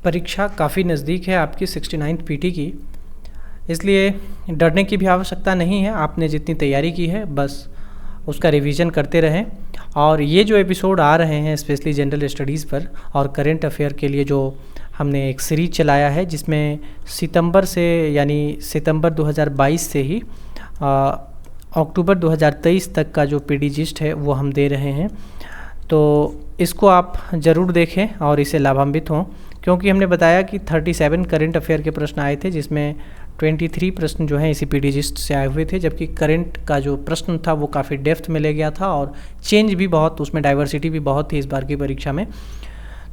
परीक्षा काफ़ी नज़दीक है आपकी 69th पीटी की, इसलिए डरने की भी आवश्यकता नहीं है। आपने जितनी तैयारी की है बस उसका रिवीजन करते रहें। और ये जो एपिसोड आ रहे हैं स्पेशली जनरल स्टडीज़ पर और करेंट अफेयर के लिए, जो हमने एक सीरीज चलाया है जिसमें सितंबर से यानी सितंबर 2022 से ही अक्टूबर 2023 तक का जो पीडी जिस्ट है वो हम दे रहे हैं। तो इसको आप ज़रूर देखें और इससे लाभान्वित हों, क्योंकि हमने बताया कि 37 करेंट अफेयर के प्रश्न आए थे, जिसमें 23 प्रश्न जो हैं इसी पीडी जिस्ट से आए हुए थे, जबकि करंट का जो प्रश्न था वो काफ़ी डेप्थ में ले गया था और चेंज भी बहुत, उसमें डाइवर्सिटी भी बहुत थी इस बार की परीक्षा में।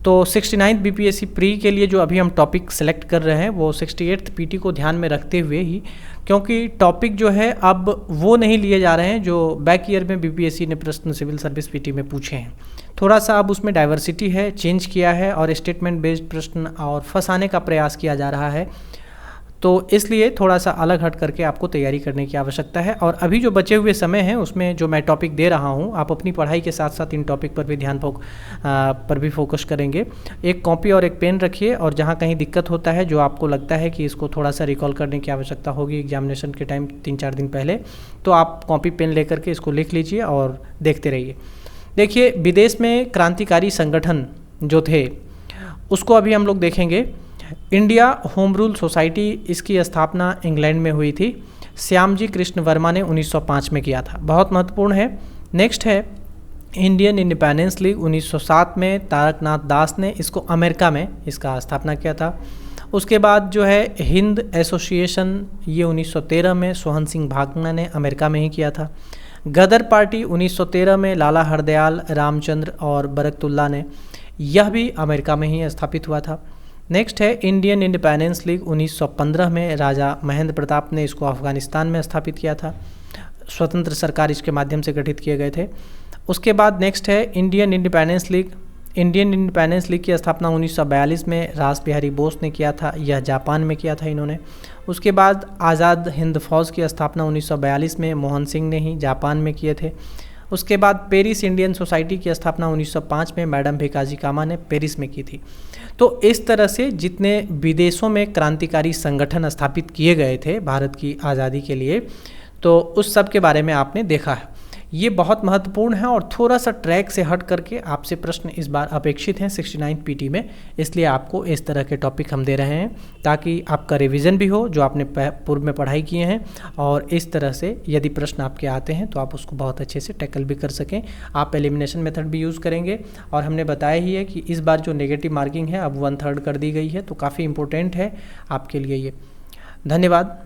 तो 69th बीपीएससी प्री के लिए जो अभी हम टॉपिक सेलेक्ट कर रहे हैं वो 68th पीटी को ध्यान में रखते हुए ही, क्योंकि टॉपिक जो है अब वो नहीं लिए जा रहे हैं जो बैक ईयर में बीपीएससी ने प्रश्न सिविल सर्विस पीटी में पूछे हैं। थोड़ा सा अब उसमें डाइवर्सिटी है, चेंज किया है और स्टेटमेंट बेस्ड प्रश्न और फंसाने का प्रयास किया जा रहा है। तो इसलिए थोड़ा सा अलग हट करके आपको तैयारी करने की आवश्यकता है। और अभी जो बचे हुए समय हैं उसमें जो मैं टॉपिक दे रहा हूं, आप अपनी पढ़ाई के साथ साथ इन टॉपिक पर भी पर भी फोकस करेंगे। एक कॉपी और एक पेन रखिए, और जहां कहीं दिक्कत होता है, जो आपको लगता है कि इसको थोड़ा सा रिकॉल करने की आवश्यकता होगी एग्जामिनेशन के टाइम 3-4 दिन पहले, तो आप कॉपी पेन लेकर के इसको लिख लीजिए और देखते रहिए। देखिए, विदेश में क्रांतिकारी संगठन जो थे उसको अभी हम लोग देखेंगे। इंडिया होम रूल सोसाइटी, इसकी स्थापना इंग्लैंड में हुई थी। श्यामजी कृष्ण वर्मा ने 1905 में किया था, बहुत महत्वपूर्ण है। नेक्स्ट है इंडियन इंडिपेंडेंस लीग, 1907 में तारकनाथ दास ने इसको अमेरिका में इसका स्थापना किया था। उसके बाद जो है हिंद एसोसिएशन, ये 1913 में सोहन सिंह भागना ने अमेरिका में ही किया था। गदर पार्टी 1913 में लाला हरदयाल, रामचंद्र और बरकतुल्ला ने, यह भी अमेरिका में ही स्थापित हुआ था। नेक्स्ट है इंडियन इंडिपेंडेंस लीग, 1915 में राजा महेंद्र प्रताप ने इसको अफगानिस्तान में स्थापित किया था। स्वतंत्र सरकार इसके माध्यम से गठित किए गए थे। उसके बाद नेक्स्ट है Indian independence league. Indian independence league की स्थापना 1942 में रास बिहारी बोस ने किया था, यह जापान में किया था इन्होंने। उसके बाद आज़ाद हिंद फौज की स्थापना 1942 में मोहन सिंह ने ही जापान में किए थे। उसके बाद पेरिस इंडियन सोसाइटी की स्थापना 1905 में मैडम भिकाजी कामा ने पेरिस में की थी। तो इस तरह से जितने विदेशों में क्रांतिकारी संगठन स्थापित किए गए थे भारत की आज़ादी के लिए, तो उस सब के बारे में आपने देखा है। ये बहुत महत्वपूर्ण है और थोड़ा सा ट्रैक से हट करके आपसे प्रश्न इस बार अपेक्षित हैं 69th पीटी में, इसलिए आपको इस तरह के टॉपिक हम दे रहे हैं ताकि आपका रिवीजन भी हो जो आपने पूर्व में पढ़ाई किए हैं, और इस तरह से यदि प्रश्न आपके आते हैं तो आप उसको बहुत अच्छे से टैकल भी कर सकें। आप एलिमिनेशन मेथड भी यूज़ करेंगे, और हमने बताया ही है कि इस बार जो नेगेटिव मार्किंग है अब 1/3 कर दी गई है, तो काफ़ी इंपॉर्टेंट है आपके लिए ये। धन्यवाद।